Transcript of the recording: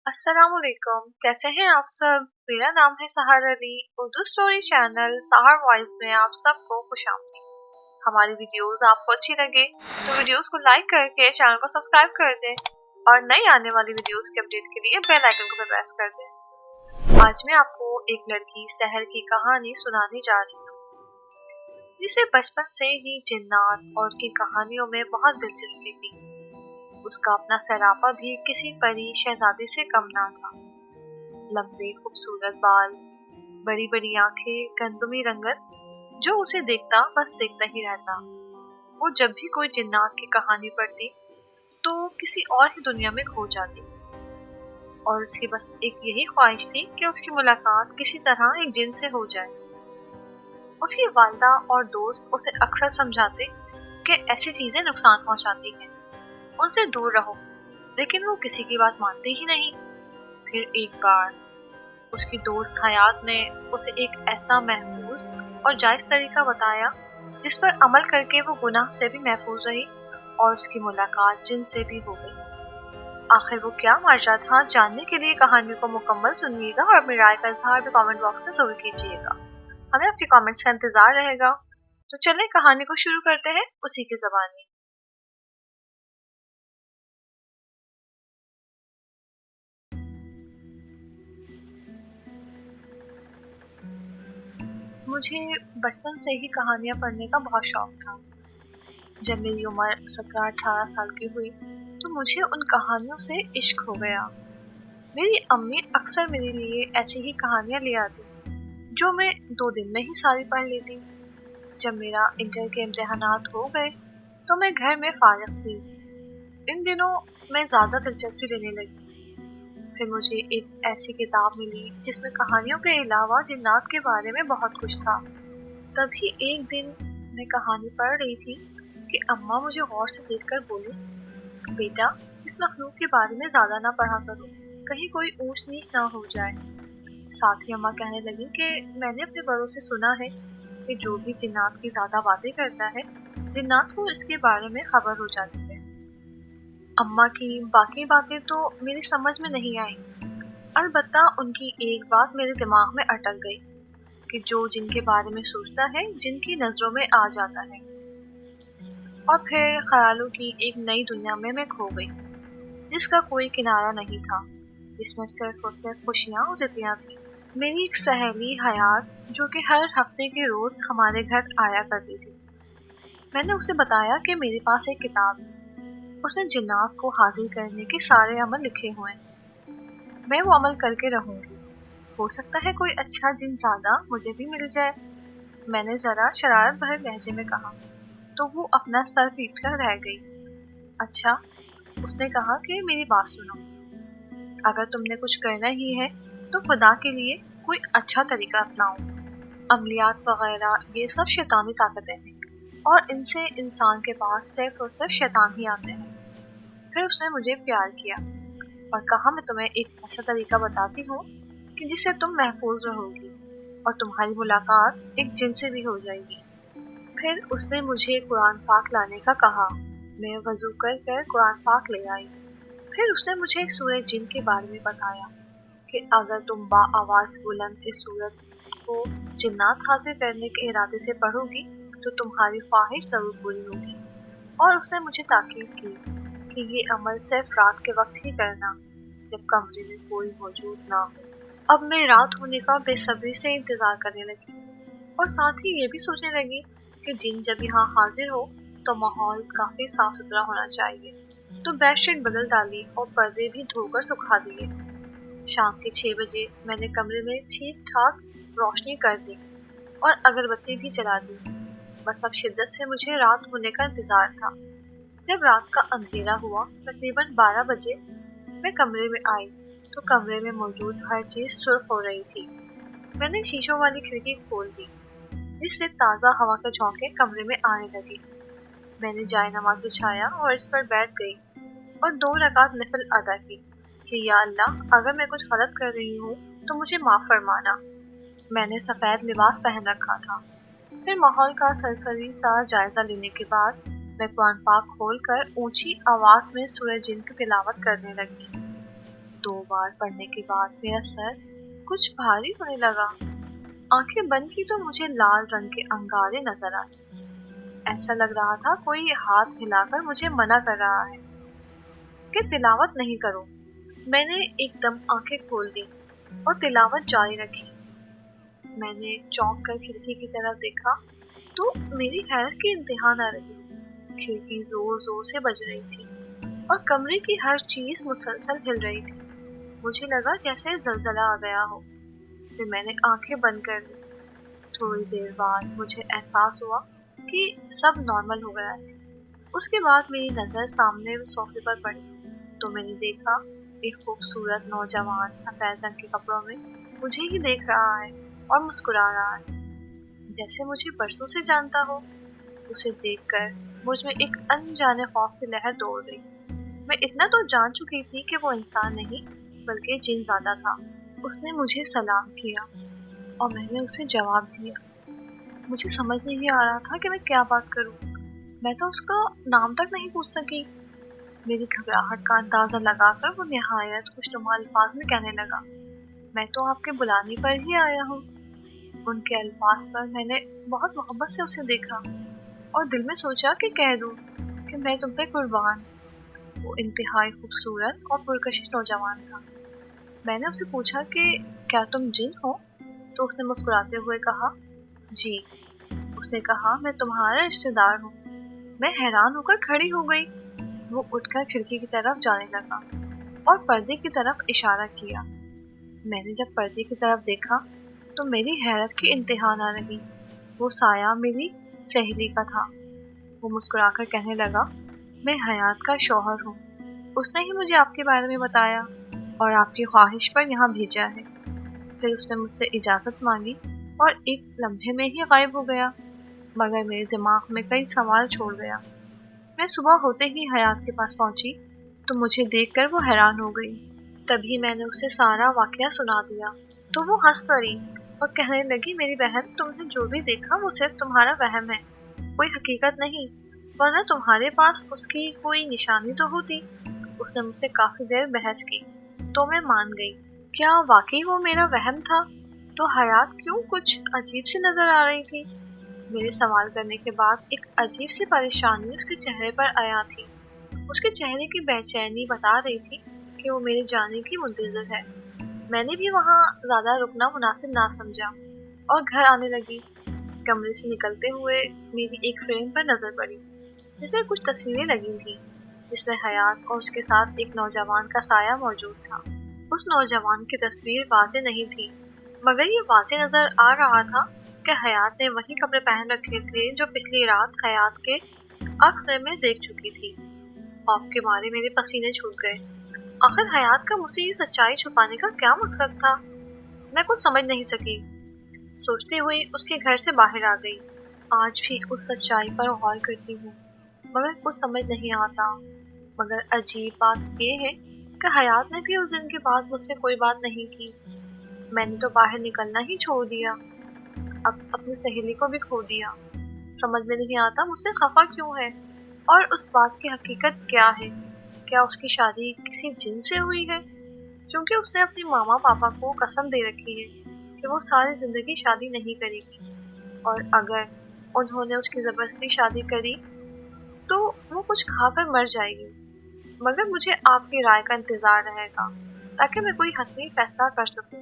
अस्सलाम वालेकुम। कैसे हैं आप सब? मेरा नाम है सहर अली। उर्दू स्टोरी चैनल सहर वॉइस में आप सबको खुशामदीद। हमारी वीडियोस आपको अच्छी लगे तो वीडियोस को लाइक करके चैनल को सब्सक्राइब कर दें और नई आने वाली वीडियोस के अपडेट के लिए बेल आइकन को प्रेस कर दें। आज मैं आपको एक लड़की सहर की कहानी सुनाने जा रही हूँ, जिसे बचपन से ही जिन्नात और उनकी कहानियों में बहुत दिलचस्पी थी। उसका अपना सरापा भी किसी परी शहजादी से कम ना था। लंबे खूबसूरत बाल, बड़ी बड़ी आंखें, गंदमी रंगत, जो उसे देखता बस देखता ही रहता। वो जब भी कोई जिन्नात की कहानी पढ़ती तो किसी और ही दुनिया में खो जाती और उसकी बस एक यही ख्वाहिश थी कि उसकी मुलाकात किसी तरह एक जिन से हो जाए। उसकी वालिदा और दोस्त उसे अक्सर समझाते कि ऐसी चीजें नुकसान पहुंचाती हैं, उनसे दूर रहो, लेकिन वो किसी की बात मानती ही नहीं। फिर एक बार उसकी दोस्त हयात ने उसे एक ऐसा महफूज और जायज तरीका बताया जिस पर अमल करके वो गुनाह से भी महफूज रही और उसकी मुलाकात जिन से भी हो गई। आखिर वो क्या माजरा था, जानने के लिए कहानी को मुकम्मल सुनिएगा और अपनी राय का इजहार भी कमेंट बॉक्स में जरूर कीजिएगा। हमें आपके कमेंट्स का इंतजार रहेगा। तो चलिए कहानी को शुरू करते हैं उसी की ज़बान में। मुझे बचपन से ही कहानियाँ पढ़ने का बहुत शौक था। जब मेरी उम्र 17-18 साल की हुई तो मुझे उन कहानियों से इश्क हो गया। मेरी अम्मी अक्सर मेरे लिए ऐसी ही कहानियाँ ले आती जो मैं 2 दिन में ही सारी पढ़ लेती। जब मेरा इंटर के इम्तिहानात हो गए तो मैं घर में फारिग थी। इन दिनों मैं ज़्यादा दिलचस्पी लेने लगी। फिर मुझे एक ऐसी किताब मिली जिसमें कहानियों के अलावा जिन्नात के बारे में बहुत कुछ था। तभी एक दिन मैं कहानी पढ़ रही थी कि अम्मा मुझे गौर से देखकर बोली, बेटा इस मखलूक के बारे में ज्यादा ना पढ़ा करो, कहीं कोई ऊंच नीच ना हो जाए। साथ ही अम्मा कहने लगी कि मैंने अपने बड़ों से सुना है कि जो भी जिन्नात की ज्यादा बातें करता है, जिन्नात को इसके बारे में खबर हो जाती है। अम्मा की बाकी बातें तो मेरी समझ में नहीं आई, अलबत्ता उनकी एक बात मेरे दिमाग में अटक गई कि जो जिनके बारे में सोचता है जिनकी नजरों में आ जाता है। और फिर ख्यालों की एक नई दुनिया में मैं खो गई, जिसका कोई किनारा नहीं था, जिसमें सिर्फ और सिर्फ खुशियाँ और जितियाँ थी। मेरी एक सहेली हयात, जो कि हर हफ्ते के रोज हमारे घर आया करती थी। मैंने उसे बताया कि मेरे पास एक किताब है, उसमें जिन्नात को हाजिर करने के सारे अमल लिखे हुए हैं। मैं वो अमल करके रहूंगी, हो सकता है कोई अच्छा जिनज़ादा मुझे भी मिल जाए। मैंने जरा शरारत भरे लहजे में कहा तो वो अपना सर पीट कर रह गई। अच्छा, उसने कहा कि मेरी बात सुनो, अगर तुमने कुछ करना ही है तो खुदा के लिए कोई अच्छा तरीका अपनाओ। अमलियात वगैरह ये सब शैतानी ताकतें हैं और इनसे इंसान के पास सिर्फ और सिर्फ शैतान ही आते हैं। फिर उसने मुझे प्यार किया और कहा, मैं तुम्हें एक ऐसा तरीका बताती हूँ कि जिससे तुम महफूज रहोगी और तुम्हारी मुलाकात एक जिन से भी हो जाएगी। फिर उसने मुझे कुरान पाक लाने का कहा। मैं वजू कर कर कुरान पाक ले आई। फिर उसने मुझे सूरह जिन के बारे में बताया कि अगर तुम बा आवाज बुलंद इस सूरत को जिन्नात हासिल करने के इरादे से पढ़ोगी तो तुम्हारी ख्वाहिश जरूर पूरी होगी। और उसने मुझे ताकीद की कि ये अमल सिर्फ रात के वक्त ही करना, जब कमरे में कोई मौजूद ना हो। अब मैं रात होने का बेसब्री से इंतजार करने लगी और साथ ही ये भी सोचने लगी कि जिन जब यहाँ हाजिर हो तो माहौल काफी साफ सुथरा होना चाहिए। तो बेडशीट बदल डाली और पर्दे भी धोकर सुखा दिए। शाम के 6 बजे मैंने कमरे में ठीक ठाक रोशनी कर दी और अगरबत्ती भी जला दी। बस अब शिद्दत से मुझे रात होने का इंतजार था। जब रात का अंधेरा हुआ, तकरीबन 12 बजे, मैं कमरे में आई तो कमरे में मौजूद हर चीज सुर्ख हो रही थी। मैंने शीशों वाली खिड़की खोल दी जिससे ताज़ा हवा के झोंके कमरे में आने लगे। मैंने जाए नमाज बिछाया और इस पर बैठ गई और 2 रकात नफल अदा की कि या अल्लाह, अगर मैं कुछ गलत कर रही हूँ तो मुझे माफ फरमाना। मैंने सफेद लिबास पहन रखा था। फिर माहौल का सरसरी सा जायजा लेने के बाद मैं कुरान पाक खोल कर ऊंची आवाज में सूरह जिन की तिलावत करने लगी। 2 बार पढ़ने के बाद मेरा सर कुछ भारी होने लगा। आंखें बंद की तो मुझे लाल रंग के अंगारे नजर आए। ऐसा लग रहा था कोई हाथ हिलाकर मुझे मना कर रहा है कि तिलावत नहीं करो। मैंने एकदम आंखें खोल दी और तिलावत जारी रखी। मैंने चौंक कर खिड़की की तरफ देखा तो मेरी हैरत की इंतहा न रही। खिड़की जोर जोर से बज रही थी और कमरे की हर चीज मुसलसल हिल रही थी। मुझे लगा जैसे जलजला आ गया हो। फिर मैंने आंखें बंद कर ली। थोड़ी देर बाद मुझे एहसास हुआ कि सब नॉर्मल हो गया है। उसके बाद मेरी नजर सामने सोफे पर पड़ी तो मैंने देखा एक खूबसूरत नौजवान सफेद रंग के कपड़ों में मुझे ही देख रहा है और मुस्कुरा रहा है, जैसे मुझे बरसों से जानता हो। उसे देखकर मुझ में एक अनजाने खौफ की लहर दौड़ गई। मैं इतना तो जान चुकी थी कि वो इंसान नहीं बल्कि जिनज़ादा था। उसने मुझे सलाम किया और मैंने उसे जवाब दिया। मुझे समझ नहीं आ रहा था कि मैं क्या बात करूं। मैं तो उसका नाम तक नहीं पूछ सकी। मेरी घबराहट का अंदाजा लगाकर वो निहायत खुशनुमा अल्फाज में कहने लगा, मैं तो आपके बुलाने पर ही आया हूँ। उनके अल्फाज पर मैंने बहुत मोहब्बत से उसे देखा और दिल में सोचा कि कह दूं कि मैं तुम पे कुर्बान। वो इंतहाई खूबसूरत और पुरकशिश नौजवान था। मैंने उससे पूछा कि क्या तुम जिन हो? तो उसने मुस्कुराते हुए कहा, जी। उसने कहा, मैं तुम्हारा रिश्तेदार हूँ। मैं हैरान होकर खड़ी हो गई। वो उठकर खिड़की की तरफ जाने लगा और पर्दे की तरफ इशारा किया। मैंने जब पर्दे की तरफ देखा तो मेरी हैरत की इंतहा न रही। वो साया मेरी सहेली का था। वो मुस्कुराकर कहने लगा, मैं हयात का शौहर हूँ। उसने ही मुझे आपके बारे में बताया और आपकी ख्वाहिश पर यहाँ भेजा है। फिर उसने मुझसे इजाज़त मांगी और एक लम्हे में ही गायब हो गया। मगर मेरे दिमाग में कई सवाल छोड़ गया। मैं सुबह होते ही हयात के पास पहुंची तो मुझे देखकर वो हैरान हो गई। तभी मैंने उसे सारा वाकया सुना दिया तो वो हंस पड़ी और कहने लगी, मेरी बहन, तुमने जो भी देखा वो सिर्फ तुम्हारा वहम है, कोई हकीकत नहीं, वरना तुम्हारे पास उसकी कोई निशानी तो होती। उसने मुझसे काफी देर बहस की तो मैं मान गई। क्या वाकई वो मेरा वहम था? तो हयात क्यों कुछ अजीब सी नजर आ रही थी? मेरे सवाल करने के बाद एक अजीब सी परेशानी उसके चेहरे पर आया थी। उसके चेहरे की बेचैनी बता रही थी कि वो मेरे जाने की मुंतज़िर है। मैंने भी वहाँ ज्यादा रुकना मुनासिब ना समझा और घर आने लगी। कमरे से निकलते हुए मेरी एक फ्रेम पर नजर पड़ी जिसमें कुछ तस्वीरें लगी थी, जिसमें हयात और उसके साथ एक नौजवान का साया मौजूद था। उस नौजवान की तस्वीर वाज़ेह नहीं थी, मगर ये वाज़ेह नजर आ रहा था कि हयात ने वही कपड़े पहन रखे थे जो पिछली रात हयात के अक्स में मैं देख चुकी थी। खौफ के मारे मेरे पसीने छूट गए। आखिर हयात का मुझसे ये सच्चाई छुपाने का क्या मकसद था? मैं कुछ समझ नहीं सकी। सोचती हुई उसके घर से बाहर आ गई। आज भी उस सच्चाई पर गौर करती हूँ मगर कुछ समझ नहीं आता। मगर अजीब बात ये है कि हयात ने भी उस दिन के बाद मुझसे कोई बात नहीं की। मैंने तो बाहर निकलना ही छोड़ दिया, अब अपनी सहेली को भी खो दिया। समझ में नहीं आता मुझसे खफा क्यों है और उस बात की हकीकत क्या है। क्या उसकी शादी किसी जिन से हुई है? क्योंकि उसने अपने मामा पापा को कसम दे रखी है कि वो सारी जिंदगी शादी नहीं करेगी, और अगर उन्होंने उसकी जबरदस्ती शादी करी तो वो कुछ खाकर मर जाएगी। मगर मुझे आपकी राय का इंतजार रहेगा ताकि मैं कोई हतमी फैसला कर सकूं।